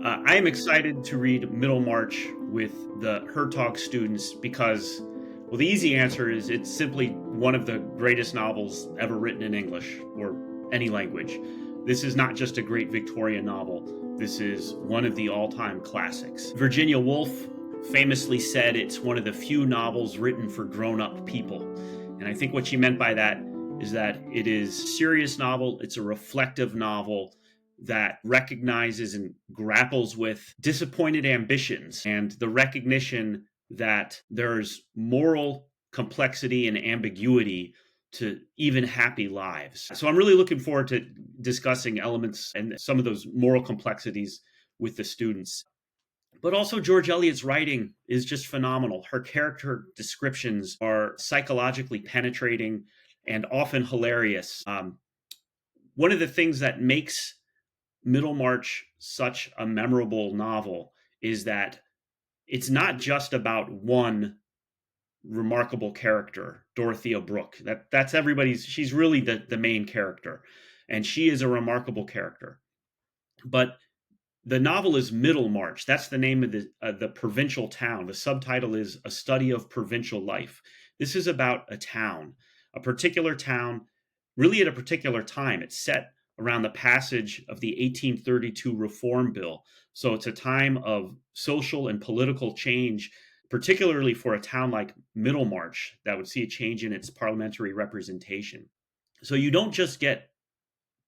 I am excited to read Middlemarch with the Hertog students because, well, the easy answer is it's simply one of the greatest novels ever written in English or any language. This is not just a great Victorian novel. This is one of the all-time classics. Virginia Woolf famously said it's one of the few novels written for grown-up people. And I think what she meant by that is that it is a serious novel, it's a reflective novel that recognizes and grapples with disappointed ambitions and the recognition that there's moral complexity and ambiguity to even happy lives. So I'm really looking forward to discussing elements and some of those moral complexities with the students. But also, George Eliot's writing is just phenomenal. Her character descriptions are psychologically penetrating and often hilarious. One of the things that makes Middlemarch such a memorable novel is that it's not just about one remarkable character, Dorothea Brooke. That's everybody's. She's really the main character, and she is a remarkable character. But the novel is Middlemarch. That's the name of the provincial town. The subtitle is A Study of Provincial Life. This is about a town, a particular town, really at a particular time. It's set around the passage of the 1832 Reform Bill. So it's a time of social and political change, particularly for a town like Middlemarch that would see a change in its parliamentary representation. So you don't just get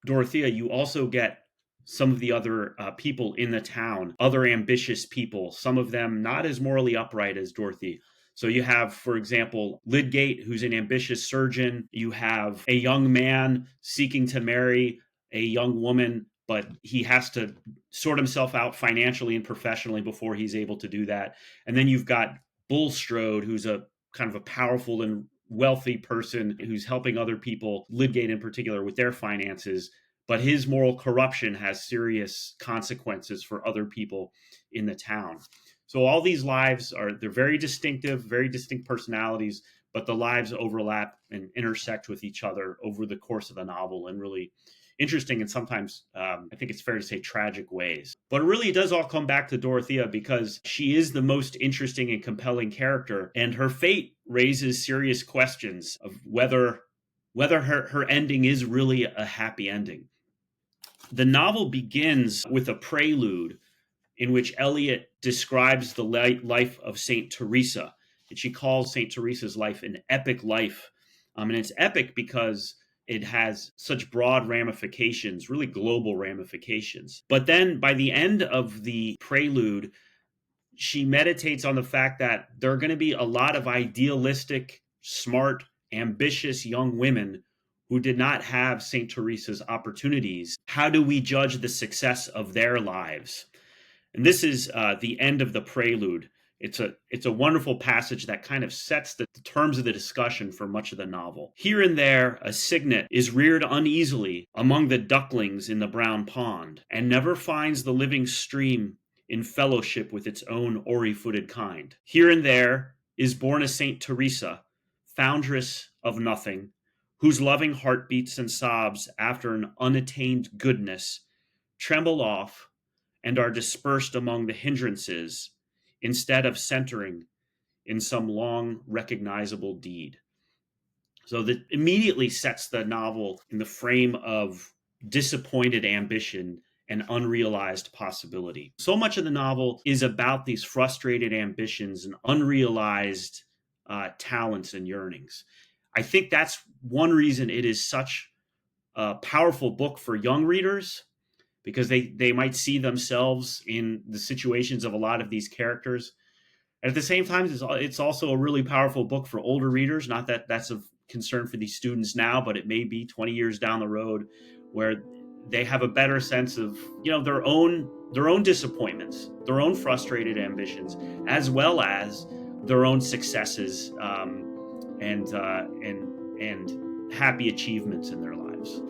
Dorothea, you also get some of the other people in the town, other ambitious people, some of them not as morally upright as Dorothy. So you have, for example, Lydgate, who's an ambitious surgeon. You have a young man seeking to marry a young woman, but he has to sort himself out financially and professionally before he's able to do that. And then you've got Bulstrode, who's a kind of a powerful and wealthy person who's helping other people, Lydgate in particular, with their finances. But his moral corruption has serious consequences for other people in the town. So all these lives they're very distinctive, very distinct personalities, but the lives overlap and intersect with each other over the course of the novel in really interesting and sometimes, I think it's fair to say, tragic ways. But really, it does all come back to Dorothea because she is the most interesting and compelling character, and her fate raises serious questions of whether her ending is really a happy ending. The novel begins with a prelude in which Eliot describes the life of Saint Teresa, and she calls Saint Teresa's life an epic life. And it's epic because it has such broad ramifications, really global ramifications. But then by the end of the prelude, she meditates on the fact that there are going to be a lot of idealistic, smart, ambitious young women who did not have St. Teresa's opportunities. How do we judge the success of their lives? And this is the end of the prelude. It's a wonderful passage that kind of sets the terms of the discussion for much of the novel. Here and there, a cygnet is reared uneasily among the ducklings in the brown pond, and never finds the living stream in fellowship with its own oary-footed kind. Here and there is born a Saint Teresa, foundress of nothing, whose loving heartbeats and sobs after an unattained goodness tremble off and are dispersed among the hindrances instead of centering in some long recognizable deed. So that immediately sets the novel in the frame of disappointed ambition and unrealized possibility. So much of the novel is about these frustrated ambitions and unrealized talents and yearnings. I think that's one reason it is such a powerful book for young readers, because they might see themselves in the situations of a lot of these characters. And at the same time, it's also a really powerful book for older readers. Not that that's of concern for these students now, but it may be 20 years down the road where they have a better sense of, their own disappointments, their own frustrated ambitions, as well as their own successes and happy achievements in their lives.